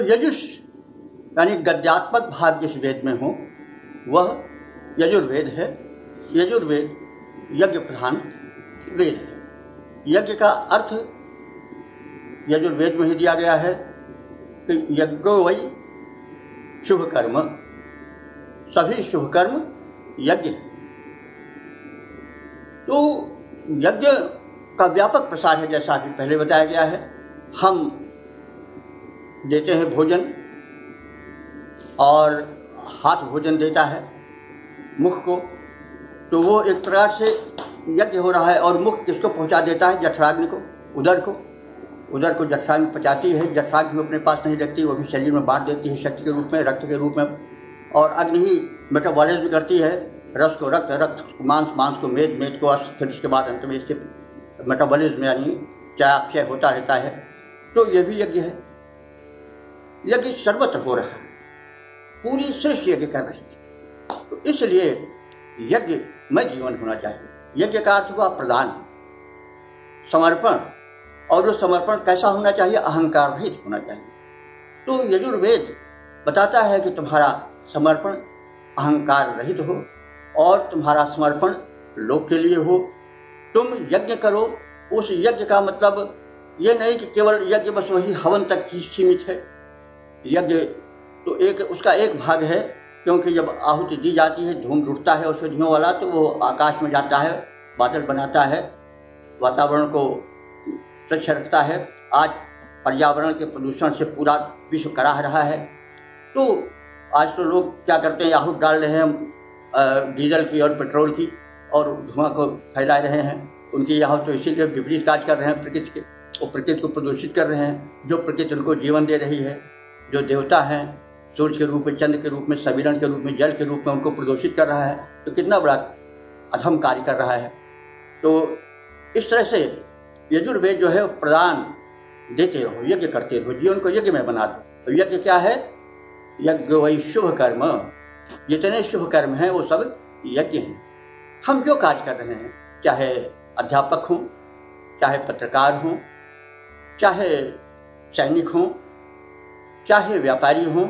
यजुष यानी गद्यात्मक भाग जिस वेद में हो वह यजुर्वेद है। यजुर्वेद यज्ञ प्रधान वेद है। यज्ञ का अर्थ यजुर्वेद में ही दिया गया है कि यज्ञो वै शुभ कर्म, सभी शुभ कर्म यज्ञ है। तो यज्ञ का व्यापक प्रसार है, जैसा कि पहले बताया गया है। हम देते हैं भोजन और हाथ भोजन देता है मुख को, तो वो एक प्रकार से यज्ञ हो रहा है। और मुख किसको पहुंचा देता है? जठराग्नि को, उदर को। उदर को जठराग्नि पचाती है, जठराग्नि अपने पास नहीं रखती, वो भी शरीर में बांट देती है शक्ति के रूप में, रक्त के रूप में। और अग्नि ही मेटाबॉलिज्म करती है, रस को रक्त, रक्त को मांस, मांस को मेद, मेद को अश्व, फिर उसके बाद अंत में इसके मेटाबॉलिज्म यानी चयापचय होता रहता है। तो ये भी यज्ञ है। यज्ञ सर्वत्र हो रहा है, पूरी सृष्टि यज्ञ कर रही है। तो इसलिए यज्ञ में जीवन होना चाहिए। यज्ञ का अर्थ हुआ प्रदान, समर्पण। और वो समर्पण कैसा होना चाहिए? अहंकार रहित होना चाहिए। तो यजुर्वेद बताता है कि तुम्हारा समर्पण अहंकार रहित हो और तुम्हारा समर्पण लोक के लिए हो। तुम यज्ञ करो। उस यज्ञ का मतलब ये नहीं कि केवल यज्ञ बस वही हवन तक ही सीमित है। यज्ञ तो एक उसका एक भाग है, क्योंकि जब आहुति दी जाती है, धूम उठता है औषधियों वाला, तो वो आकाश में जाता है, बादल बनाता है, वातावरण को स्वच्छ रखता है। आज पर्यावरण के प्रदूषण से पूरा विश्व कराह रहा है। तो आज तो लोग क्या करते हैं, आहूत डाल रहे हैं डीजल की और पेट्रोल की, और धुआं को फैला रहे हैं। उनकी यहाँ तो इसीलिए विपरीत कार्य कर रहे हैं प्रकृति के, वो प्रकृति को प्रदूषित कर रहे हैं। जो प्रकृति उनको जीवन दे रही है, जो देवता हैं, सूर्य के रूप में, चंद्र के रूप में, सविरण के रूप में, जल के रूप में उनको प्रदूषित कर रहा है, तो कितना बड़ा अधम कार्य कर रहा है। तो इस तरह से यजुर्वेद जो है प्रदान देते रहो, यज्ञ करते रहो, जीवन को यज्ञ में बना दो। तो यज्ञ क्या है? यज्ञ वही शुभ कर्म। जितने शुभ कर्म हैं वो सब यज्ञ हैं। हम जो कार्य कर रहे हैं, चाहे अध्यापक हों, चाहे पत्रकार हों, चाहे सैनिक हों, चाहे व्यापारी हों,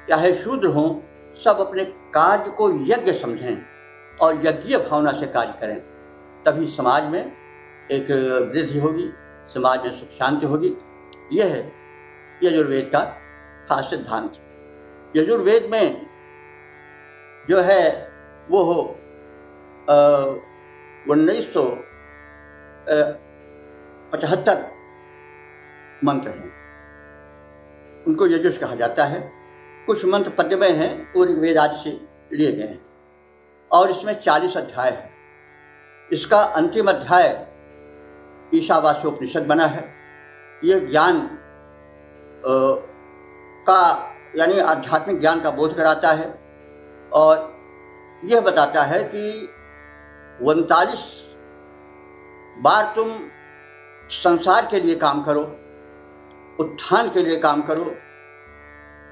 चाहे शूद्र हों, सब अपने कार्य को यज्ञ समझें और यज्ञीय भावना से कार्य करें। तभी समाज में एक वृद्धि होगी, समाज में सुख शांति होगी। यह है यजुर्वेद का खास सिद्धांत। यजुर्वेद में जो है वो 1975 मंत्र हैं, उनको यजुष कहा जाता है। कुछ मंत्र पद्यमय हैं, पूर्व वेद आदि से लिए गए हैं, और इसमें 40 अध्याय है। इसका अंतिम अध्याय ईशावास्योपनिषद बना है। ये ज्ञान का यानी आध्यात्मिक ज्ञान का बोध कराता है, और यह बताता है कि 39 बार तुम संसार के लिए काम करो, उत्थान के लिए काम करो,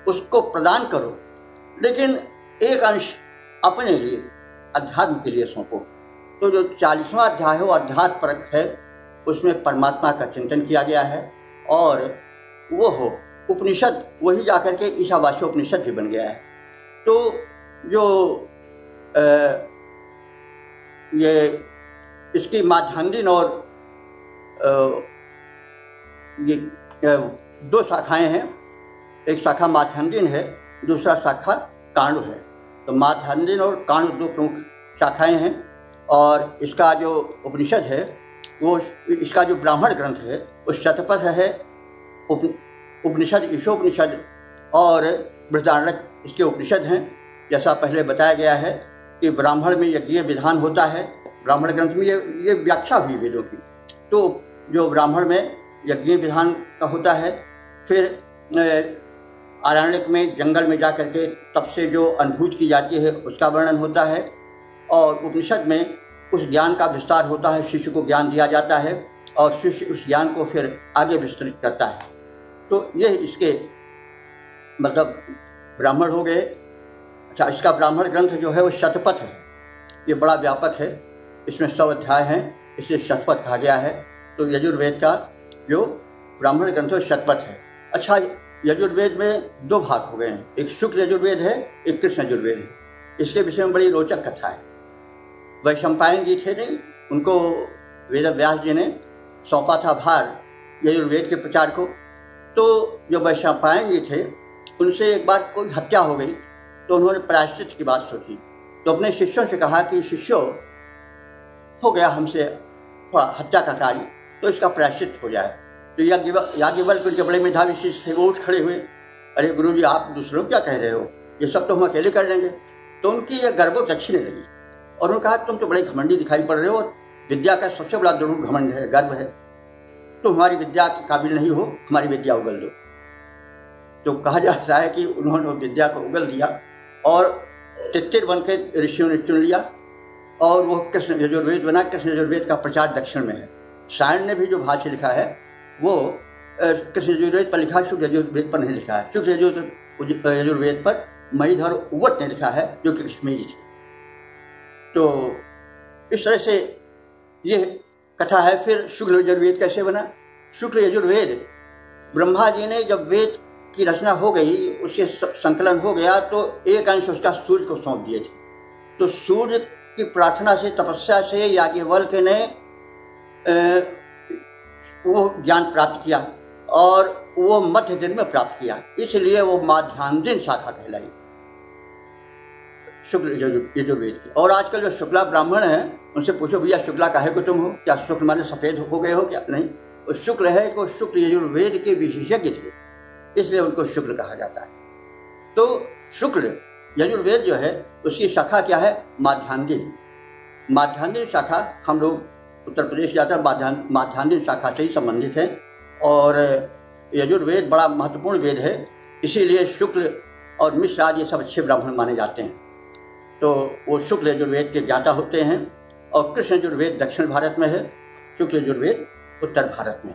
उसको प्रदान करो, लेकिन एक अंश अपने लिए, अध्यात्म के लिए सौंपो। तो जो 40वां अध्याय है वो अध्यात्म परक है, उसमें परमात्मा का चिंतन किया गया है। और वो हो उपनिषद, वही जाकर के ईशावास्योपनिषद भी बन गया है। तो जो ये इसकी माध्यान्दिन और ये 2 शाखाएं हैं। एक शाखा माध्यान्दिन है, दूसरा शाखा कांडु है। तो माध्यान्दिन और कांडु 2 प्रमुख शाखाएं हैं। और इसका जो उपनिषद है, वो इसका जो ब्राह्मण ग्रंथ है वो शतपथ है। उपनिषद ईशोपनिषद और बृहदारण्यक इसके उपनिषद हैं। जैसा पहले बताया गया है कि ब्राह्मण में यज्ञीय विधान होता है, ब्राह्मण ग्रंथ में ये व्याख्या हुई वेदों की। तो जो ब्राह्मण में यज्ञीय विधान का होता है, फिर आरण्यक में जंगल में जाकर के तप से जो अनुभूति की जाती है उसका वर्णन होता है, और उपनिषद में उस ज्ञान का विस्तार होता है, शिष्य को ज्ञान दिया जाता है और शिष्य उस ज्ञान को फिर आगे विस्तृत करता है। तो ये इसके मतलब ब्राह्मण हो गए। अच्छा, इसका ब्राह्मण ग्रंथ जो है वो शतपथ है, ये बड़ा व्यापक है, इसमें 100 अध्याय हैं, इसलिए शतपथ कहा गया है। तो यजुर्वेद का जो ब्राह्मण ग्रंथ है शतपथ है। अच्छा, यजुर्वेद में दो भाग हो गए हैं, एक शुक्ल यजुर्वेद है, एक कृष्ण यजुर्वेद है। इसके विषय में बड़ी रोचक कथा है। वैशंपायन जी थे नहीं, उनको वेद व्यास जी ने सौंपा था भार यजुर्वेद के प्रचार को। तो जो वैशंपायन जी थे उनसे एक बार कोई हत्या हो गई, तो उन्होंने प्रायश्चित की बात सोची। तो अपने शिष्यों से कहा कि शिष्यों, हो गया हमसे हत्या का कार्य, तो इसका प्रायश्चित हो जाए। तो याज्ञवल्क्य उनके बड़े मेधावी शिष्य थे, वो उठ खड़े हुए, अरे गुरु जी आप दूसरों क्या कह रहे हो, ये सब तो हम अकेले कर लेंगे। तो उनकी यह गर्वों अच्छी नहीं लगी और उन्होंने कहा तुम तो बड़े घमंडी दिखाई पड़ रहे हो, विद्या का सबसे बड़ा दुर्ग घमंड है, गर्व है, तो हमारी विद्या के काबिल नहीं हो, हमारी विद्या उगल दो। तो कहा जाता है कि उन्होंने विद्या को उगल दिया और 33 वन के ऋषियों ने चुन लिया और वो कृष्ण यजुर्वेद बना। कृष्ण यजुर्वेद का प्रचार दक्षिण में है। सायण ने भी जो भाष्य लिखा है वो कृष्ण यजुर्वेद पर लिखा है, शुक्ल यजुर्वेद पर नहीं लिखा है। शुक्ल यजुर्वेद पर महीधर उवट ने लिखा है, जो कि कश्मीरी थे। तो इस तरह से ये कथा है। फिर शुक्ल यजुर्वेद कैसे बना? शुक्ल यजुर्वेद ब्रह्मा जी ने जब वेद की रचना हो गई, उसके संकलन हो गया, तो एक अंश उसका सूर्य को सौंप दिए थे। तो सूर्य की प्रार्थना से, तपस्या से याज्ञवल्क्य ने वो ज्ञान प्राप्त किया और वो मध्य दिन में प्राप्त किया, इसलिए वो माध्यान्ह शाखा कहलाई शुक्ल यजुर्वेद की। और आजकल जो शुक्ला ब्राह्मण हैं उनसे पूछो भैया शुक्ला काहे को तुम हो, क्या शुक्ल माने सफेद हो गए हो क्या? नहीं, वो शुक्ल है कि वो शुक्ल यजुर्वेद के विशेषज्ञ थे, इसलिए उनको शुक्ल कहा जाता है। तो शुक्ल यजुर्वेद जो है उसकी शाखा क्या है? माध्यान्ह। माध्यान्ह शाखा हम लोग उत्तर प्रदेश जाकर माध्यान्ह शाखा से ही संबंधित है और यजुर्वेद बड़ा महत्वपूर्ण वेद है, इसीलिए शुक्ल और मिश्र आदि ये सब अच्छे ब्राह्मण माने जाते हैं। तो वो शुक्ल यजुर्वेद के ज्ञाता होते हैं और कृष्ण यजुर्वेद दक्षिण भारत में है, शुक्ल यजुर्वेद उत्तर भारत में।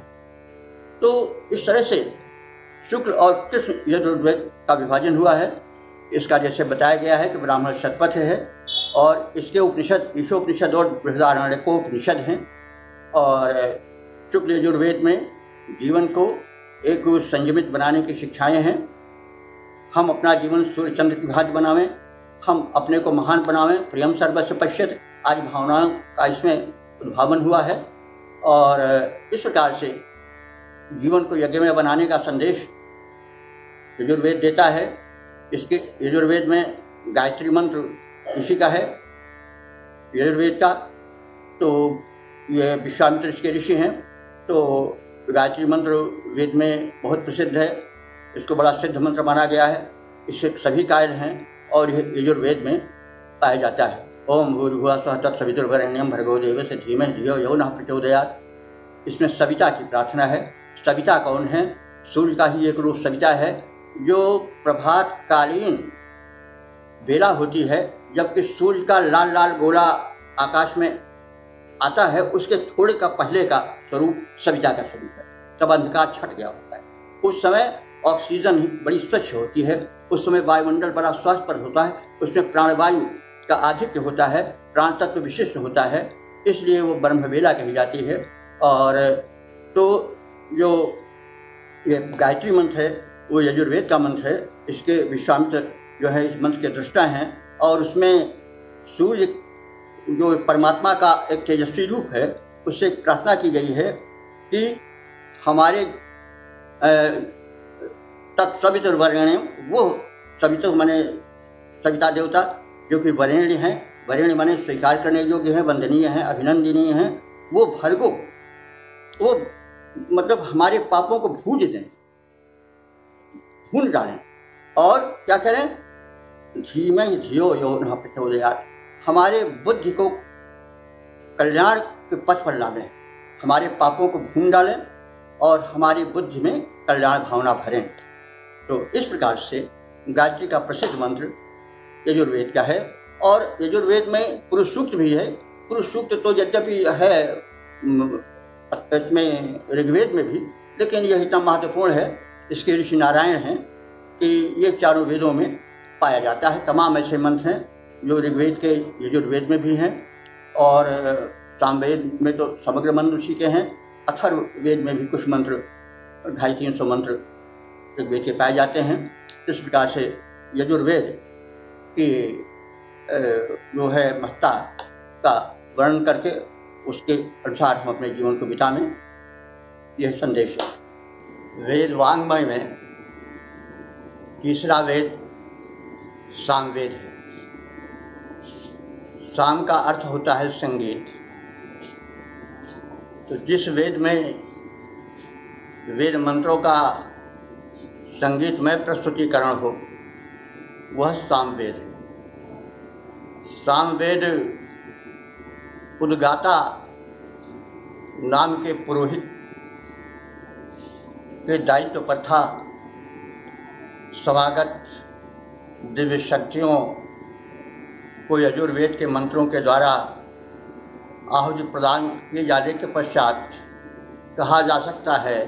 तो इस तरह से शुक्ल और कृष्ण यजुर्वेद का विभाजन हुआ है। इसका जैसे बताया गया है कि ब्राह्मण शतपथ है और इसके उपनिषद ईशोपनिषद और बृहदारण्यकोपनिषद हैं। और शुक्ल यजुर्वेद में जीवन को एक संयमित बनाने की शिक्षाएं हैं। हम अपना जीवन सूर्य चंद्र की भांति बनावें, हम अपने को महान बनावें, प्रियम सर्वस्य पश्यत, आज भावनाओं का इसमें उद्भावन हुआ है। और इस प्रकार से जीवन को यज्ञ में बनाने का संदेश यजुर्वेद देता है। इसके यजुर्वेद में गायत्री मंत्र इसी का है यजुर्वेद का। तो ये विश्वामित्र इसके ऋषि हैं, तो गायत्री मंत्र वेद में बहुत प्रसिद्ध है, इसको बड़ा सिद्ध मंत्र माना गया है, इससे सभी कार्य हैं और यह यजुर्वेद में पाया जाता है। ओम भूर्भुवः स्वः तत्सवितुर्वरेण्यं भर्गो देवस्य धीमहि धियो यो नः प्रचोदयात्। इसमें सविता की प्रार्थना है। सविता कौन है? सूर्य का ही एक रूप सविता है, जो प्रभात कालीन बेला होती है, जबकि सूर्य का लाल लाल गोला आकाश में आता है, उसके थोड़े का पहले का स्वरूप सविता का स्वरूप है। तब अंधकार छट गया होता है। उस समय ऑक्सीजन बड़ी स्वच्छ होती है, उस समय वायुमंडल बड़ा स्वास्थ्य होता है, उसमें प्राणवायु का आधिक्य होता है, प्राण तत्व विशिष्ट होता है, इसलिए वो ब्रह्मवेला कही जाती है। और तो जो ये गायत्री मंत्र है वो यजुर्वेद का मंत्र है। इसके विश्वामित्र जो है इस मंत्र के दृष्टा हैं और उसमें सूर्य जो परमात्मा का एक तेजस्वी रूप है, उससे प्रार्थना की गई है कि हमारे तत्सवितुर्वरेण्यं, वो सवितु माने सविता देवता जो कि वरेण्य हैं, वरेण्य माने स्वीकार करने योग्य हैं, वंदनीय हैं, अभिनंदनीय हैं, वो भर्गो, वो मतलब हमारे पापों को भूज दें, भून डालें। और क्या करें? धीमहि धियो यो नः प्रचोदयात्, हमारे बुद्धि को कल्याण के पथ पर लादें, हमारे पापों को भून डालें और हमारी बुद्धि में कल्याण भावना भरें। तो इस प्रकार से गायत्री का प्रसिद्ध मंत्र यजुर्वेद का है। और यजुर्वेद में पुरुष सूक्त भी है। पुरुष सूक्त तो यद्यपि है इसमें ऋग्वेद में भी, लेकिन यह इतना महत्वपूर्ण है, इसके ऋषि नारायण हैं कि ये चारों वेदों में पाया जाता है। तमाम ऐसे मंत्र हैं जो ऋग्वेद के यजुर्वेद में भी हैं और सामवेद में तो समग्र मंत्र उसी के हैं। अथर्ववेद में भी कुछ मंत्र 250-300 मंत्र ऋग्वेद के पाए जाते हैं। इस प्रकार से यजुर्वेद की जो है महत्ता का वर्णन करके उसके अनुसार हम अपने जीवन को बिताएं, यह संदेश है। वेद वांग्मय में तीसरा वेद सामवेद है। साम का अर्थ होता है संगीत। तो जिस वेद में वेद मंत्रों का संगीतमय प्रस्तुतिकरण हो वह सामवेद है। सामवेद उद्गाता नाम के पुरोहित के दायित्व पर था। समागत दिव्य शक्तियों को यजुर्वेद के मंत्रों के द्वारा आहुति प्रदान किए जाने के पश्चात कहा जा सकता है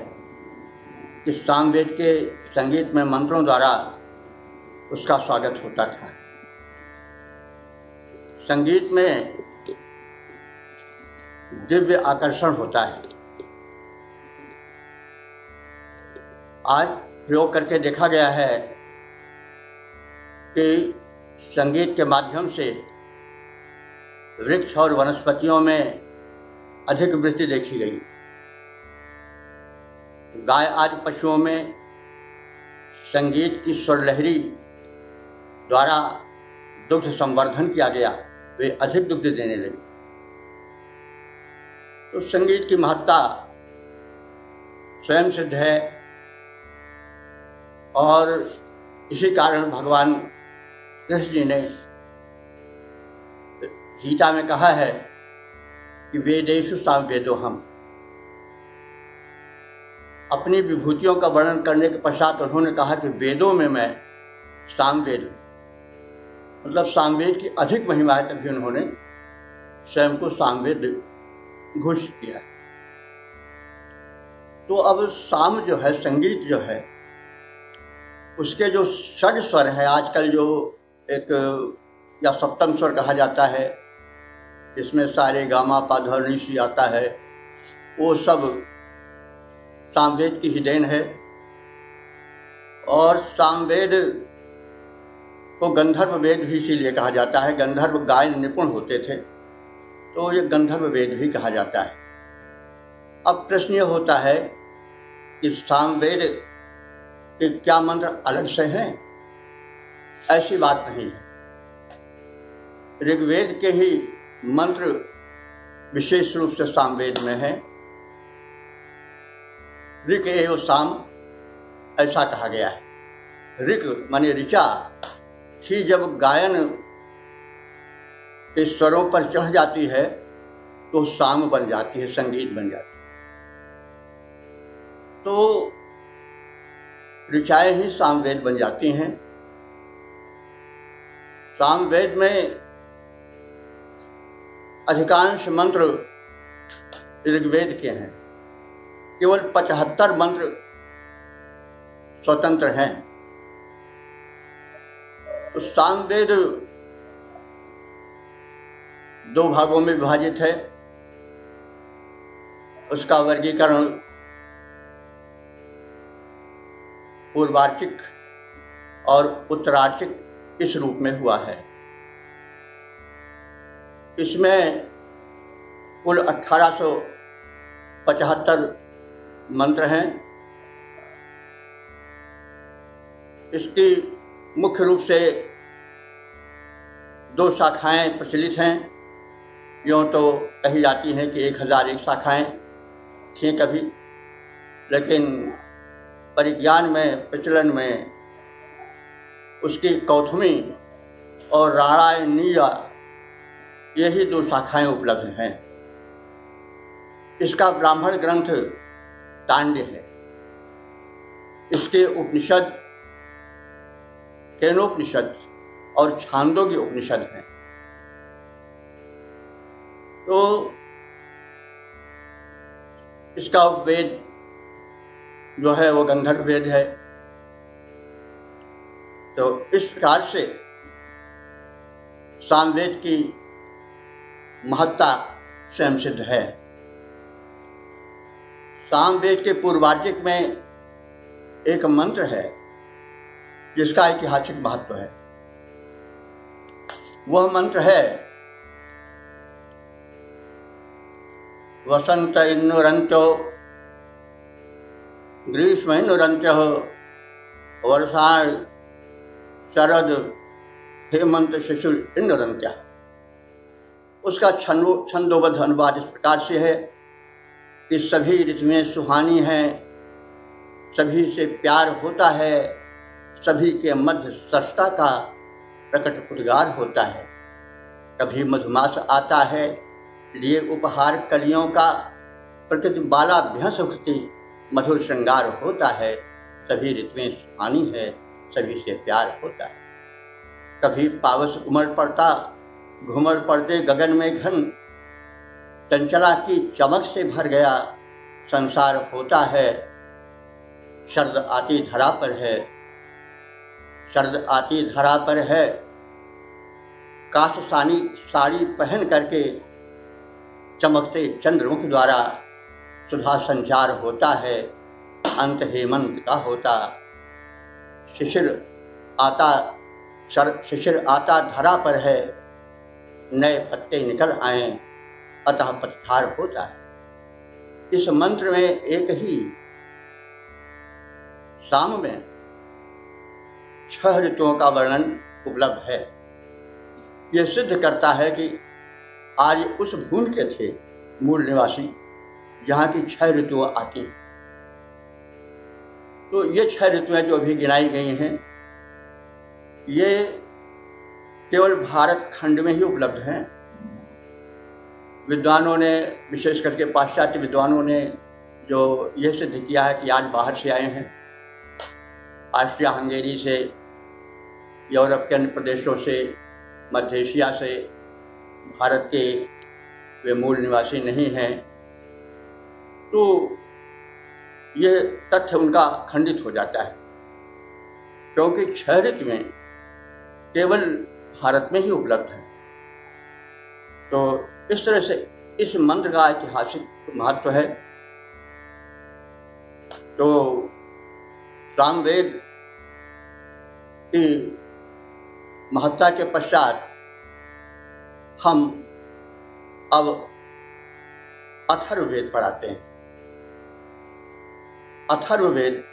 कि सामवेद के संगीत में मंत्रों द्वारा उसका स्वागत होता था। संगीत में दिव्य आकर्षण होता है। आज प्रयोग करके देखा गया है कि संगीत के माध्यम से वृक्ष और वनस्पतियों में अधिक वृद्धि देखी गई। गाय आदि पशुओं में संगीत की स्वरलहरी द्वारा दुग्ध संवर्धन किया गया, वे अधिक दुग्ध देने लगे। तो संगीत की महत्ता स्वयं सिद्ध है और इसी कारण भगवान कृष्ण जी ने गीता में कहा है कि वेदेषु सामवेदोहम्। अपनी विभूतियों का वर्णन करने के पश्चात उन्होंने कहा कि वेदों में मैं सामवेद हूं, मतलब सामवेद की अधिक महिमा है। तभी उन्होंने स्वयं को सामवेद घोषित किया। तो अब साम जो है, संगीत जो है, उसके जो षड स्वर है, आजकल जो एक या सप्तम स्वर कहा जाता है, इसमें सारे गामा पा धा नी सी आता है, वो सब सामवेद की ही देन है। और सामवेद को गंधर्व वेद भी इसीलिए कहा जाता है। गंधर्व गायन निपुण होते थे तो ये गंधर्व वेद भी कहा जाता है। अब प्रश्न ये होता है कि सामवेद के क्या मंत्र अलग से हैं? ऐसी बात नहीं है। ऋग्वेद के ही मंत्र विशेष रूप से सामवेद में है। ऋक एव साम ऐसा कहा गया है। ऋक माने ऋचा ही जब गायन के स्वरों पर चढ़ जाती है तो साम बन जाती है, संगीत बन जाती है। तो ऋचाएं ही सामवेद बन जाती हैं। सामवेद में अधिकांश मंत्र ऋग्वेद के हैं। केवल 75 मंत्र स्वतंत्र हैं। तो सामवेद 2 भागों में विभाजित है। उसका वर्गीकरण पूर्वार्चिक और उत्तरार्चिक इस रूप में हुआ है। इसमें कुल 1875 मंत्र हैं। इसकी मुख्य रूप से 2 शाखाएं प्रचलित हैं। यूँ तो कही जाती हैं कि 1001 शाखाएं थीं कभी, लेकिन परिज्ञान में, प्रचलन में उसकी कौथमी और राणायनीय यही 2 शाखाएं उपलब्ध हैं। इसका ब्राह्मण ग्रंथ तांड्य है। इसके उपनिषद केनोपनिषद और छांदोग्य उपनिषद हैं। तो इसका उपवेद जो है वो गंधर्व वेद है। तो इस प्रकार से सामवेद की महत्ता स्वयं सिद्ध है। सामवेद के पूर्वार्चिक में एक मंत्र है जिसका ऐतिहासिक महत्व है। वह मंत्र है वसंत इन्नुरंत्यो ग्रीष्म इन्नुरंत्यो वर्षाण शरद हेमंत शिशिर इन्नुरंत्या। उसका छंदोबद्ध अनुवाद इस प्रकार से है कि सभी ऋतुएं सुहानी हैं, सभी से प्यार होता है, सभी के मध्य सरसता का प्रकट उद्गार होता है। कभी मधुमास आता है लिए उपहार कलियों का, प्रकृति बाला भ्यंस उठती मधुर श्रृंगार होता है। सभी ऋतुएं सुहानी है, सभी से प्यार होता है। कभी पावस उमड़ पड़ता घुमड़ पड़ते गगन में घन, चंचला की चमक से भर गया संसार होता है। शरद आती धरा पर है, शरद आती धरा पर है, काशसानी साड़ी पहन करके चमकते चंद्रमुख द्वारा सुधा संचार होता है। अंत हेमंत का होता, शिशिर आता धरा पर है, नए पत्ते निकल आए अतः पतझड़ होता है। इस मंत्र में एक ही साम में 6 ऋतुओं का वर्णन उपलब्ध है। यह सिद्ध करता है कि आर्य उस भूमि के थे मूल निवासी जहाँ की 6 ऋतुएं आती हैं। तो ये 6 ऋतुएं जो अभी गिनाई गई हैं ये केवल भारत खंड में ही उपलब्ध हैं। विद्वानों ने, विशेष करके पाश्चात्य विद्वानों ने जो यह सिद्ध किया है कि आज बाहर से आए हैं, ऑस्ट्रिया हंगेरी से, यूरोप के अन्य प्रदेशों से, मध्य एशिया से, भारत के वे मूल निवासी नहीं हैं, तो ये तथ्य उनका खंडित हो जाता है, क्योंकि 6 ऋतुएं केवल भारत में ही उपलब्ध है। तो इस तरह से इस मंत्र का ऐतिहासिक महत्व है। तो सामवेद की महत्ता के पश्चात हम अब अथर्ववेद पढ़ाते हैं। अथर्ववेद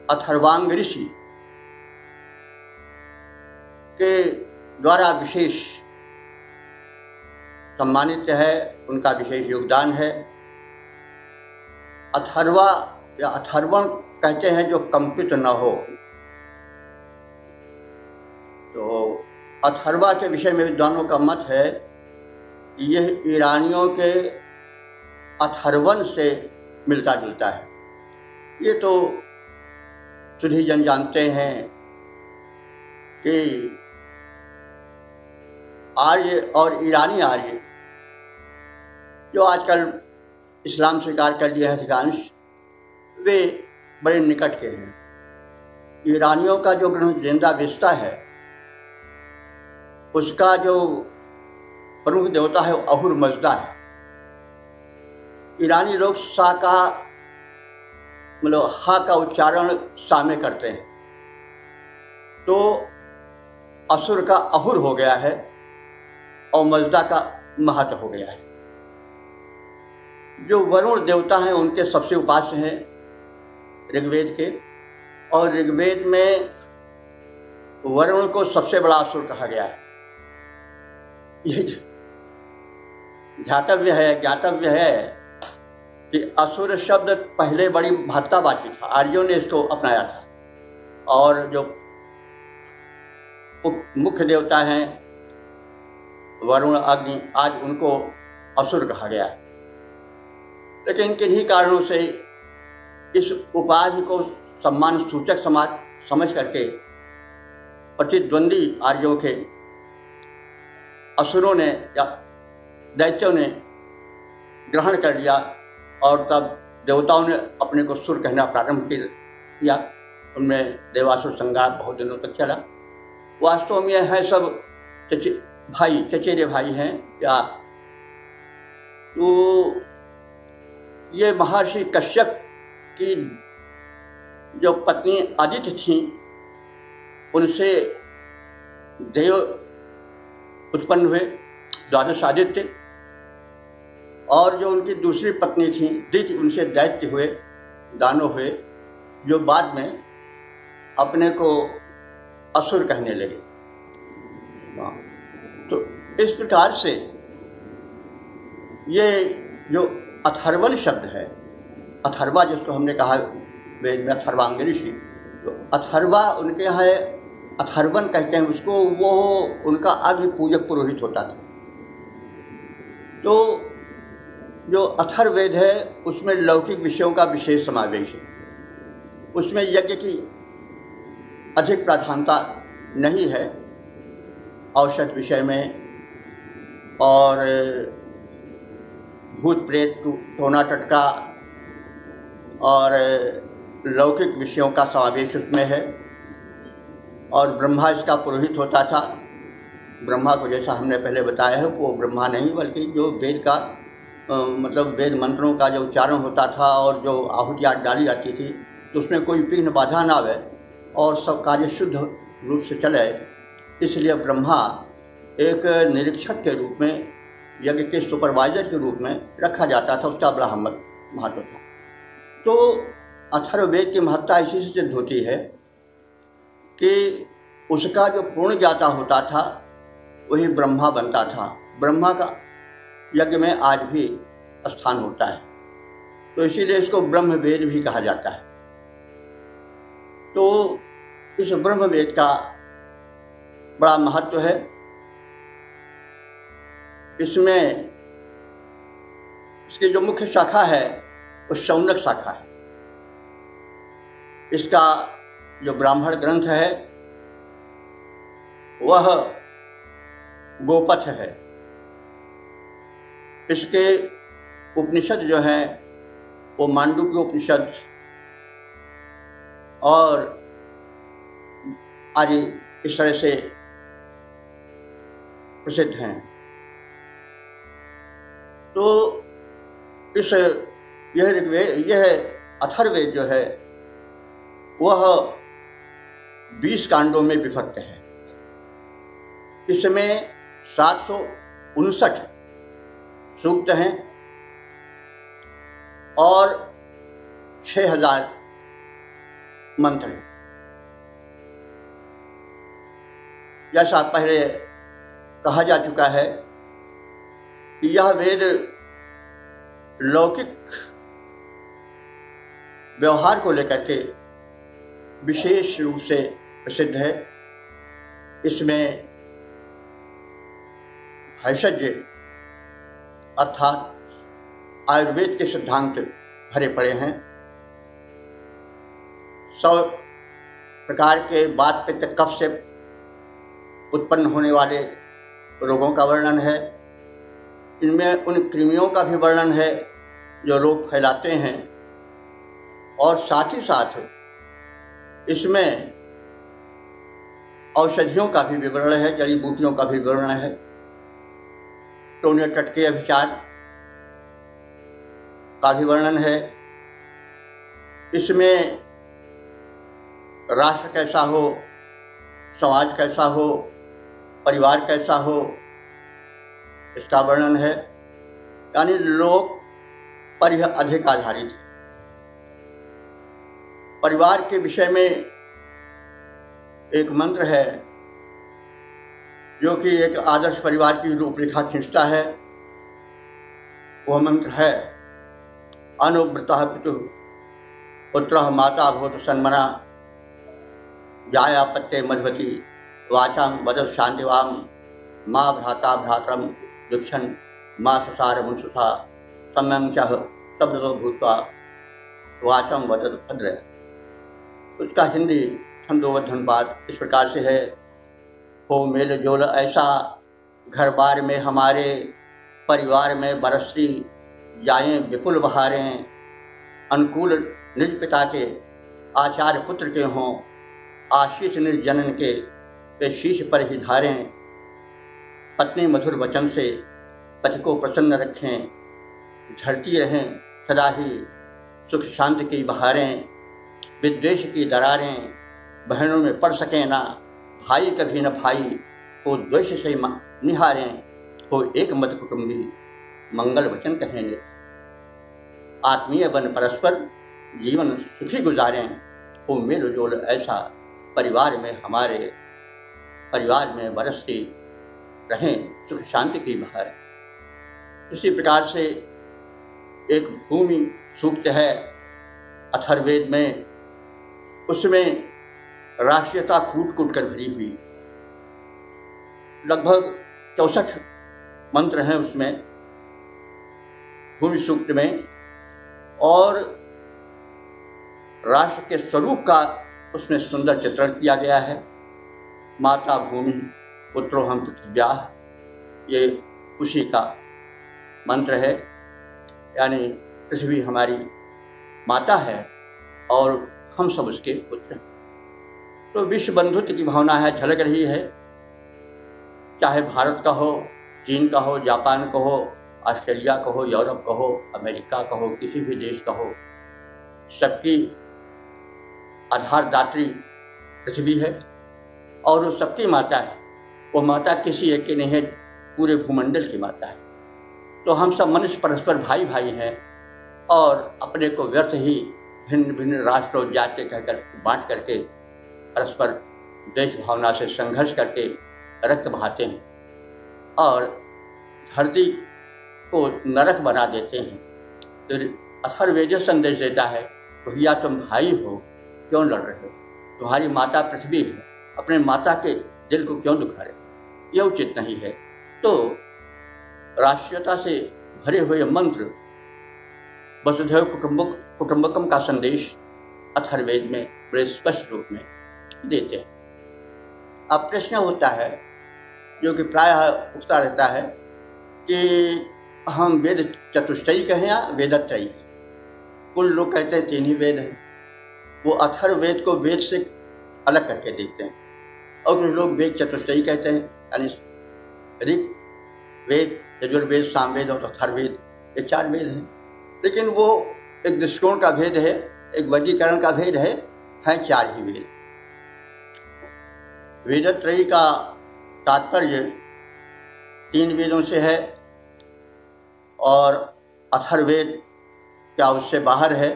अथर्वांग ऋषि के द्वारा विशेष सम्मानित है, उनका विशेष योगदान है। अथर्वा या अथर्वण कहते हैं जो कंपित न हो। तो अथर्वा के विषय में विद्वानों का मत है कि यह ईरानियों के अथर्वन से मिलता जुलता है। ये तो सभी जन जानते हैं कि आर्य और ईरानी आर्य जो आजकल इस्लाम स्वीकार कर लिया है अधिकांश, वे बड़े निकट के हैं। ईरानियों का जो ग्रंथ जिंदावेस्ता है उसका जो प्रमुख देवता है वो अहुर मजदा है। ईरानी लोग सा का मतलब हा का उच्चारण सा में करते हैं, तो असुर का अहुर हो गया है और मजदा का महत हो गया है। जो वरुण देवता हैं उनके सबसे उपास्य हैं ऋग्वेद के, और ऋग्वेद में वरुण को सबसे बड़ा असुर कहा गया है। ये ज्ञातव्य है कि असुर शब्द पहले बड़ी महत्तावाची था, आर्यों ने इसको अपनाया था, और जो मुख्य देवता हैं वरुण अग्नि, आज उनको असुर कहा गया है। लेकिन किन्हीं कारणों से इस उपाधि को सम्मान सूचक समझ करके प्रतिद्वंदी आर्यों के असुरों ने या दैत्यों ने ग्रहण कर लिया, और तब देवताओं ने अपने को सुर कहना प्रारंभ किया। उनमें देवासुर संग्राम बहुत दिनों तक चला। वास्तव में है सब चचेरे भाई हैं या, तो ये महर्षि कश्यप की जो पत्नी अदिति थी उनसे देव उत्पन्न हुए, द्वादश आदित्य, और जो उनकी दूसरी पत्नी थी दिति, उनसे दैत्य हुए, दानव हुए, जो बाद में अपने को असुर कहने लगे। तो इस प्रकार से ये जो अथर्वण शब्द है, अथर्वा जिसको हमने कहा वेद में अथर्वांगिनी ऋषि, तो अथर्वा उनके यहाँ है, अथर्वण कहते हैं उसको, वो उनका अग्नि पूजक पुरोहित होता था। तो जो अथर्ववेद है उसमें लौकिक विषयों का विशेष समावेश है, उसमें यज्ञ की अधिक प्राधान्यता नहीं है औषध विषय में, और भूत प्रेत टोना टटका और लौकिक विषयों का समावेश उसमें है। और ब्रह्मा इसका पुरोहित होता था। ब्रह्मा को जैसा हमने पहले बताया है, वो ब्रह्मा नहीं बल्कि जो वेद का मतलब वेद मंत्रों का जो उच्चारण होता था और जो आहुतियाँ डाली जाती थी, तो उसमें कोई विघ्न बाधा ना आवे और सब कार्य शुद्ध रूप से चले, इसलिए ब्रह्मा एक निरीक्षक के रूप में, यज्ञ के सुपरवाइजर के रूप में रखा जाता था, उसका बड़ा महत्व था। तो अथर्ववेद की महत्ता इसी से सिद्ध होती है कि उसका जो पूर्ण ज्ञाता होता था वही ब्रह्मा बनता था। ब्रह्मा का यज्ञ में आज भी स्थान होता है, तो इसीलिए इसको ब्रह्मवेद भी कहा जाता है। तो इस ब्रह्मवेद का बड़ा महत्व है। इसमें इसकी जो मुख्य शाखा है वो शौनक शाखा है। इसका जो ब्राह्मण ग्रंथ है वह गोपथ है। इसके उपनिषद जो हैं वो मांडुक्य उपनिषद और आदि इस तरह से प्रसिद्ध हैं। तो इस यह अथर्ववेद जो है वह 20 कांडों में विभक्त है। इसमें 759 सूक्त हैं और 6000 मंत्र हैं। जैसा पहले कहा जा चुका है कि यह वेद लौकिक व्यवहार को लेकर के विशेष रूप से प्रसिद्ध है। इसमें भेषज अर्थात आयुर्वेद के सिद्धांत भरे पड़े हैं। 100 प्रकार के वात पित्त कफ से उत्पन्न होने वाले रोगों का वर्णन है। इनमें उन कृमियों का भी वर्णन है जो रोग फैलाते हैं, और साथ ही साथ इसमें औषधियों का भी विवरण है, जड़ी बूटियों का भी विवरण है, टोने टटके अभिचार का भी वर्णन है। इसमें राष्ट्र कैसा हो, समाज कैसा हो, परिवार कैसा हो, इसका वर्णन है। यानी लोक पर यह अधिक आधारित है। परिवार के विषय में एक मंत्र है जो कि एक आदर्श परिवार की रूपरेखा खींचता है। वह मंत्र है अनुव्रतः पितुः पुत्रः माता भूत सन्मना जाया पत्ते मधुवती वाचां वदत् शान्तिवां माँ भ्राता भ्रातरम दुक्षण माँ ससार मुंसुथा सम्यं च शब्दो भूत्वा वाचम वदत् भद्र। उसका हिंदी छंदोबद्ध अनुवाद इस प्रकार से है। हो मेल जोल ऐसा घर बार में हमारे, परिवार में बरसती जाएं विपुल बहारें, अनुकूल निज पिता के आचार्य पुत्र के हों, आशीष निज जनन के शीश पर ही धारें, पत्नी मधुर वचन से पति को प्रसन्न रखें, झड़ती रहें सदा ही सुख शांति की बहारें, विद्वेष की दरारें बहनों में पड़ सके ना, भाई कभी न भाई को द्वेष से निहारें, हो एक मत कुटुंबी मंगल वचन कहेंगे। आत्मीय बन परस्पर जीवन सुखी गुजारें, हो मेल जोल ऐसा परिवार में हमारे परिवार में बरसती रहें सुख शांति की बहार। इसी प्रकार से एक भूमि सूक्त है अथर्ववेद में, उसमें राष्ट्रीयता कूट कूट कर भरी हुई लगभग 64 मंत्र हैं उसमें भूमि सूक्त में, और राष्ट्र के स्वरूप का उसमें सुंदर चित्रण किया गया है। माता भूमि पुत्रो हम पृथिव्याः, ये उसी का मंत्र है, यानी पृथ्वी हमारी माता है और हम सब उसके पुत्र। तो विश्व बंधुत्व की भावना है, झलक रही है, चाहे भारत का हो, चीन का हो, जापान का हो, ऑस्ट्रेलिया का हो, यूरोप का हो, अमेरिका का हो, किसी भी देश का हो, सबकी आधारदात्री पृथ्वी है और वो सबकी माता है। वो माता किसी एक की नहीं है, पूरे भूमंडल की माता है। तो हम सब मनुष्य परस्पर भाई भाई हैं और अपने को व्यर्थ ही भिन्न भिन्न राष्ट्र और जाति कहकर बांट करके परस्पर देश भावना से संघर्ष करके रक्त बहाते हैं और धरती को नरक बना देते हैं। तो अथर्ववेद संदेश देता है, भैया तुम भाई हो, क्यों लड़ रहे हो? तुम्हारी माता पृथ्वी है, अपने माता के दिल को क्यों दुखा रहे? यह उचित नहीं है। तो राष्ट्रीयता से भरे हुए मंत्र वसुधैव कुटुंबकम का संदेश अथर्ववेद में बड़े स्पष्ट रूप में देते हैं। अब प्रश्न होता है, जो कि प्रायः उठता रहता है, कि हम वेद चतुष्टयी कहें या वेदत्रयी? कुल लोग कहते हैं 3 ही वेद हैं। वो अथर्ववेद को वेद से अलग करके देखते हैं, और कुछ लोग वेद चतुष्टयी कहते हैं, यानी ऋग वेद, यजुर्वेद, सामवेद और अथर्ववेद, ये 4 वेद हैं। लेकिन वो एक दृष्टिकोण का भेद है, एक वर्गीकरण का भेद है 4 ही वेद। वेदत्रयी का तात्पर्य 3 वेदों से है और अथर्ववेद क्या उससे बाहर है?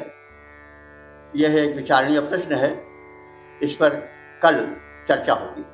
यह एक विचारणीय प्रश्न है, इस पर कल चर्चा होगी।